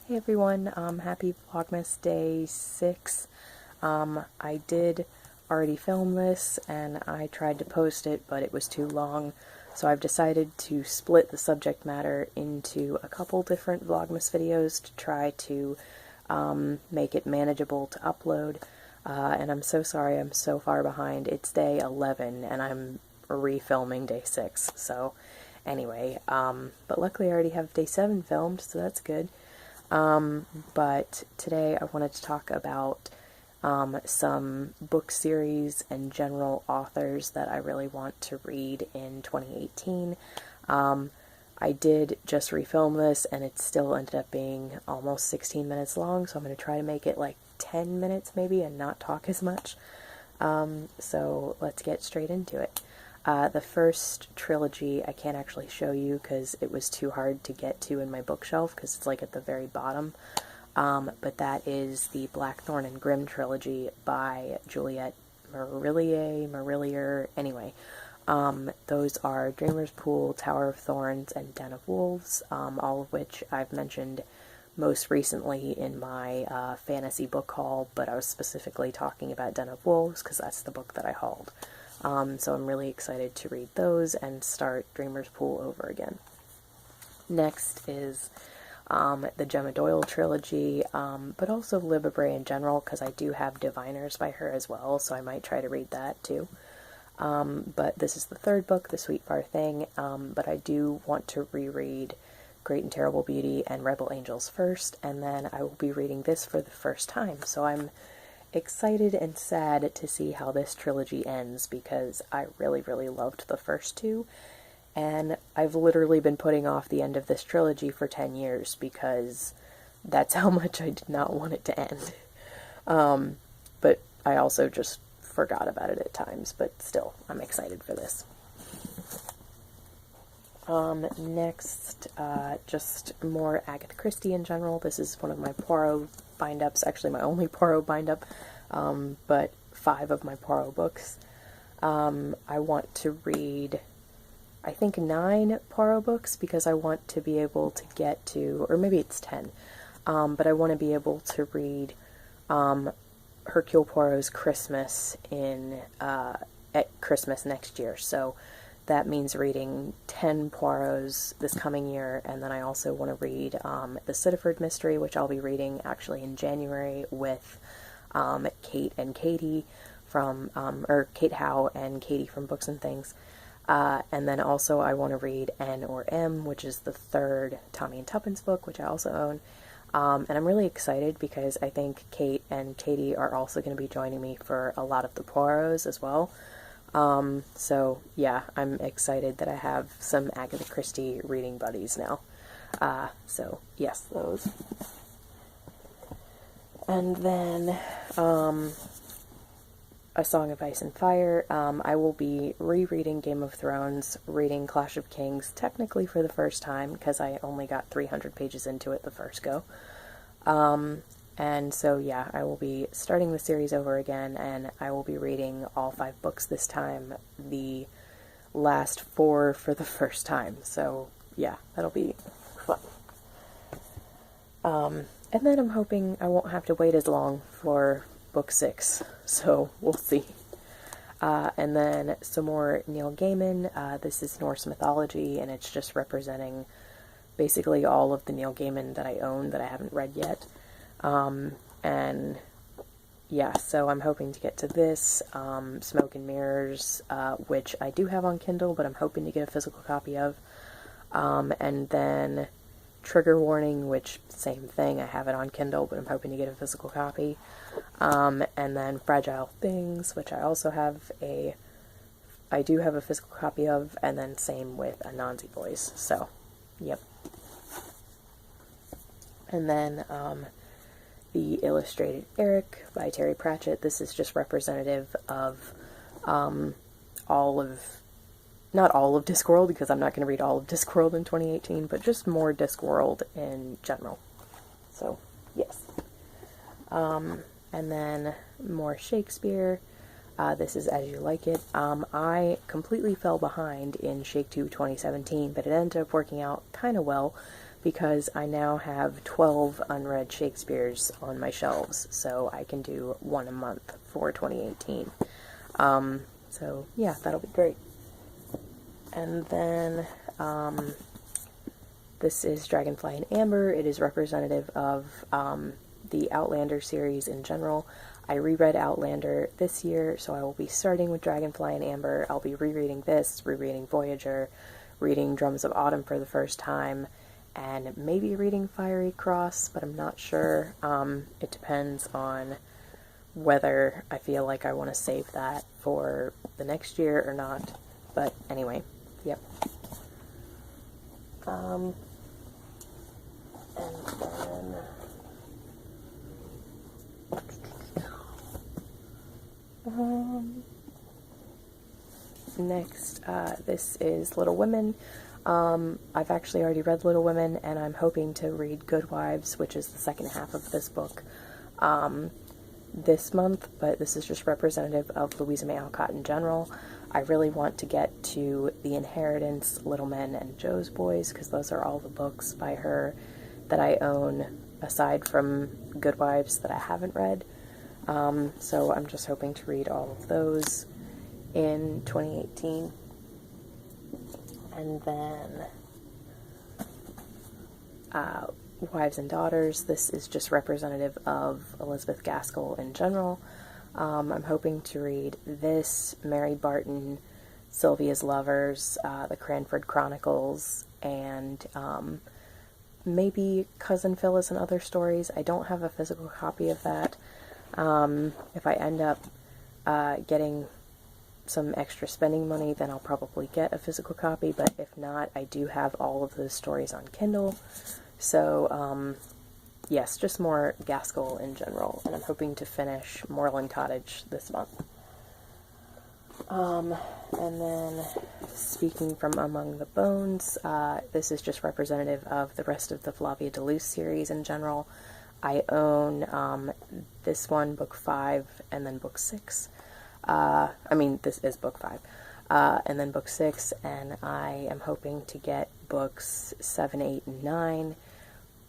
Hey everyone, happy Vlogmas Day 6. I did already film this and I tried to post it, but it was too long, so I've decided to split the subject matter into a couple different Vlogmas videos to try to make it manageable to upload. And I'm so sorry I'm so far behind. It's day 11 and I'm refilming day 6, so anyway, but luckily I already have day 7 filmed, so that's good. But today I wanted to talk about some book series and general authors that I really want to read in 2018. I did just refilm this and it still ended up being almost 16 minutes long, so I'm going to try to make it like 10 minutes maybe and not talk as much. So let's get straight into it. The first trilogy I can't actually show you because it was too hard to get to in my bookshelf because it's like at the very bottom. But that is the Blackthorn and Grimm trilogy by Juliet Marillier. Anyway, those are Dreamer's Pool, Tower of Thorns, and Den of Wolves, all of which I've mentioned most recently in my fantasy book haul, but I was specifically talking about Den of Wolves because that's the book that I hauled. So I'm really excited to read those and start Dreamer's Pool over again. Next is the Gemma Doyle trilogy, but also Librabre in general, because I do have Diviners by her as well, so I might try to read that too. But this is the third book, The Sweet Far Thing, but I do want to reread Great and Terrible Beauty and Rebel Angels first, and then I will be reading this for the first time, so I'm excited and sad to see how this trilogy ends because I really loved the first two, and I've literally been putting off the end of this trilogy for 10 years because that's how much I did not want it to end. But I also just forgot about it at times, but still, I'm excited for this. Next, just more Agatha Christie in general. This is one of my Poirot bind-ups, actually my only Poirot bind-up, but 5 of my Poirot books. I want to read, I think, 9 Poirot books because I want to be able to get to, or maybe it's 10, but I want to be able to read Hercule Poirot's Christmas at Christmas next year, so that means reading 10 Poirots this coming year, and then I also want to read the Sittaford Mystery, which I'll be reading actually in January with Kate and Katie from, or Kate Howe and Katie from Books and Things. And then also I want to read N or M, which is the third Tommy and Tuppence book, which I also own. And I'm really excited because I think Kate and Katie are also going to be joining me for a lot of the Poirots as well. So yeah, I'm excited that I have some Agatha Christie reading buddies now. So yes, those. And then, A Song of Ice and Fire. I will be rereading Game of Thrones, reading Clash of Kings, technically for the first time, because I only got 300 pages into it the first go. And so, yeah, I will be starting the series over again, and I will be reading all 5 books this time, the last 4 for the first time. So, yeah, that'll be fun. And then I'm hoping I won't have to wait as long for book 6, so we'll see. And then some more Neil Gaiman. This is Norse Mythology, and it's just representing basically all of the Neil Gaiman that I own that I haven't read yet. And yeah, so I'm hoping to get to this, Smoke and Mirrors, which I do have on Kindle, but I'm hoping to get a physical copy of, and then Trigger Warning, which, same thing, I have it on Kindle, but I'm hoping to get a physical copy, and then Fragile Things, which I also have I do have a physical copy of, and then same with Anansi Boys, so, yep. And then, The Illustrated Eric by Terry Pratchett. This is just representative of not all of Discworld, because I'm not going to read all of Discworld in 2018, but just more Discworld in general. So, yes. And then more Shakespeare. This is As You Like It. I completely fell behind in Shake 2 2017, but it ended up working out kind of well because I now have 12 unread Shakespeares on my shelves, so I can do one a month for 2018. So yeah, that'll be great. And then this is Dragonfly and Amber. It is representative of the Outlander series in general. I reread Outlander this year, so I will be starting with Dragonfly and Amber. I'll be rereading this, rereading Voyager, reading Drums of Autumn for the first time, and maybe reading Fiery Cross, but I'm not sure. It depends on whether I feel like I want to save that for the next year or not. But anyway, yep. And then next, this is Little Women. I've actually already read Little Women, and I'm hoping to read Good Wives, which is the second half of this book, this month, but this is just representative of Louisa May Alcott in general. I really want to get to The Inheritance, Little Men, and Joe's Boys, because those are all the books by her that I own, aside from Good Wives, that I haven't read. So I'm just hoping to read all of those in 2018. And then Wives and Daughters. This is just representative of Elizabeth Gaskell in general. I'm hoping to read this, Mary Barton, Sylvia's Lovers, the Cranford Chronicles, and maybe Cousin Phyllis and Other Stories. I don't have a physical copy of that. If I end up getting some extra spending money, then I'll probably get a physical copy, but if not, I do have all of those stories on Kindle. So, yes, just more Gaskell in general, and I'm hoping to finish Moreland Cottage this month. And then, speaking from Among the Bones, this is just representative of the rest of the Flavia de Luce series in general. I own this one, book 5, and then book 6. This is book 5. And then book 6, and I am hoping to get books 7, 8, and 9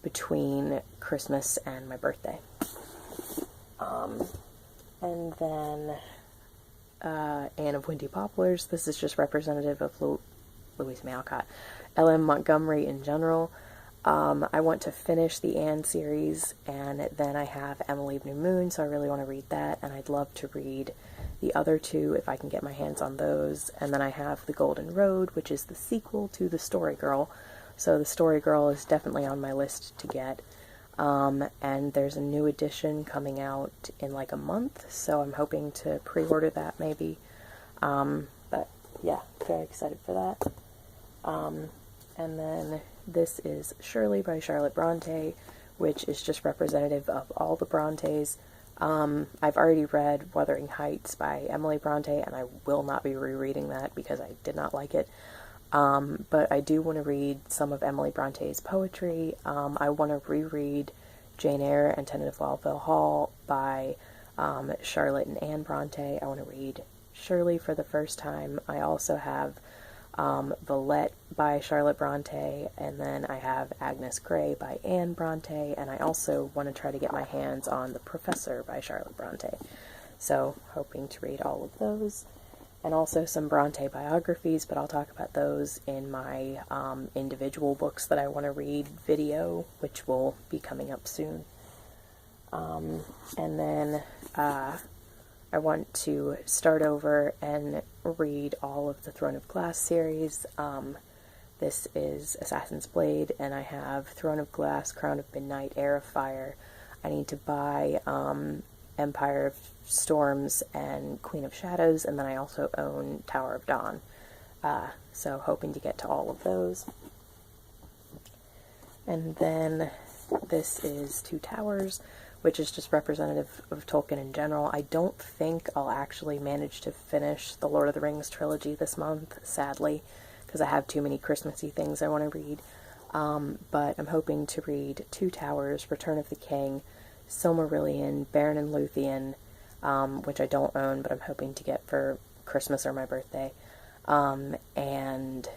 between Christmas and my birthday. And then Anne of Windy Poplars. This is just representative of Louisa May Alcott. L.M. Montgomery in general. I want to finish the Anne series, and then I have Emily of New Moon, so I really want to read that, and I'd love to read the other two if I can get my hands on those. And then I have The Golden Road, which is the sequel to The Story Girl, so The Story Girl is definitely on my list to get. And there's a new edition coming out in like a month, so I'm hoping to pre-order that maybe. But yeah, very excited for that. And then this is Shirley by Charlotte Bronte, which is just representative of all the Brontes. I've already read Wuthering Heights by Emily Bronte, and I will not be rereading that because I did not like it. But I do want to read some of Emily Bronte's poetry. I want to reread Jane Eyre and Tenant of Wildfell Hall by Charlotte and Anne Bronte. I want to read Shirley for the first time. I also have Villette by Charlotte Bronte, and then I have Agnes Grey by Anne Bronte, and I also want to try to get my hands on The Professor by Charlotte Bronte. So, hoping to read all of those. And also some Bronte biographies, but I'll talk about those in my individual books that I want to read video, which will be coming up soon. And then I want to start over and read all of the Throne of Glass series. This is Assassin's Blade, and I have Throne of Glass, Crown of Midnight, Heir of Fire. I need to buy Empire of Storms and Queen of Shadows, and then I also own Tower of Dawn. So hoping to get to all of those. And then this is Two Towers, which is just representative of Tolkien in general. I don't think I'll actually manage to finish the Lord of the Rings trilogy this month, sadly, because I have too many Christmassy things I want to read. But I'm hoping to read Two Towers, Return of the King, Silmarillion, Baron and Luthien, which I don't own, but I'm hoping to get for Christmas or my birthday, and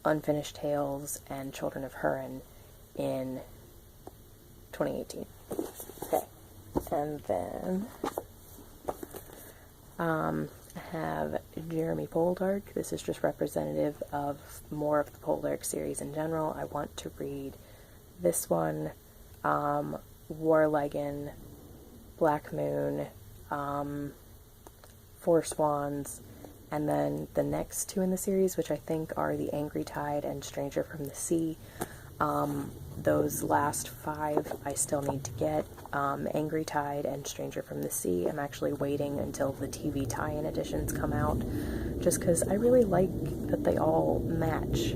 Unfinished Tales and Children of Hurin in 2018. Okay, and then I have Jeremy Poldark. This is just representative of more of the Poldark series in general. I want to read this one, Warlegan, Black Moon, Four Swans, and then the next two in the series, which I think are The Angry Tide and Stranger from the Sea. Those last 5 I still need to get. Angry Tide and Stranger from the Sea, I'm actually waiting until the TV tie-in editions come out, just because I really like that they all match.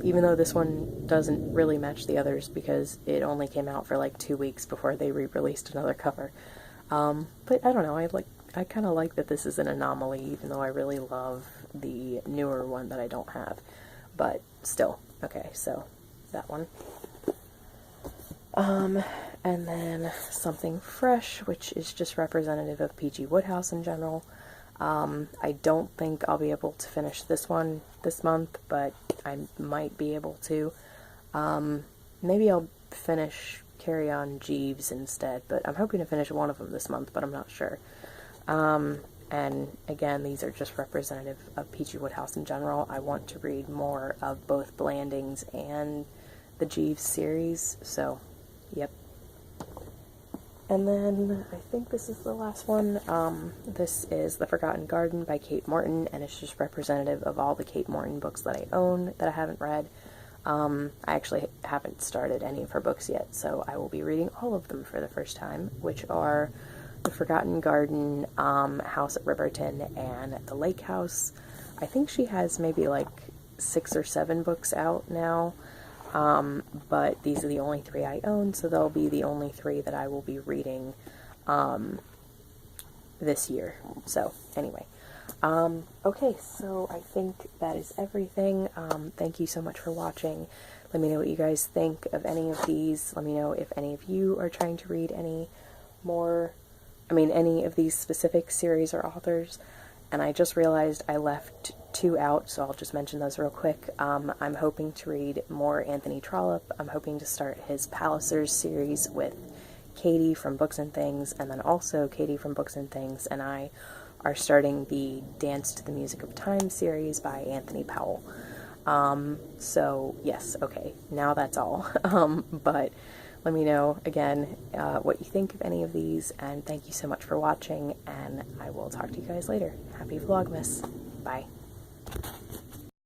Even though this one doesn't really match the others because it only came out for like 2 weeks before they re-released another cover. But I don't know, I kind of like that this is an anomaly, even though I really love the newer one that I don't have. But still, okay, so that one. And then something fresh, which is just representative of P.G. Wodehouse in general. I don't think I'll be able to finish this one this month, but I might be able to. Maybe I'll finish Carry On Jeeves instead, but I'm hoping to finish one of them this month, but I'm not sure. And again, these are just representative of P.G. Wodehouse in general. I want to read more of both Blandings and the Jeeves series, so, yep. And then, I think this is the last one. This is The Forgotten Garden by Kate Morton, and it's just representative of all the Kate Morton books that I own that I haven't read. I actually haven't started any of her books yet, so I will be reading all of them for the first time, which are The Forgotten Garden, House at Riverton, and The Lake House. I think she has maybe like 6 or 7 books out now. But these are the only 3 I own, so they'll be the only 3 that I will be reading, this year. So, anyway. Okay, so I think that is everything. Thank you so much for watching. Let me know what you guys think of any of these. Let me know if any of you are trying to read any of these specific series or authors. And I just realized I left 2 out, so I'll just mention those real quick. I'm hoping to read more Anthony Trollope. I'm hoping to start his Pallisers series with Katie from Books and Things, and then also Katie from Books and Things and I are starting the Dance to the Music of Time series by Anthony Powell. So, yes, okay, now that's all. But let me know, again, what you think of any of these, and thank you so much for watching, and I will talk to you guys later. Happy Vlogmas. Bye.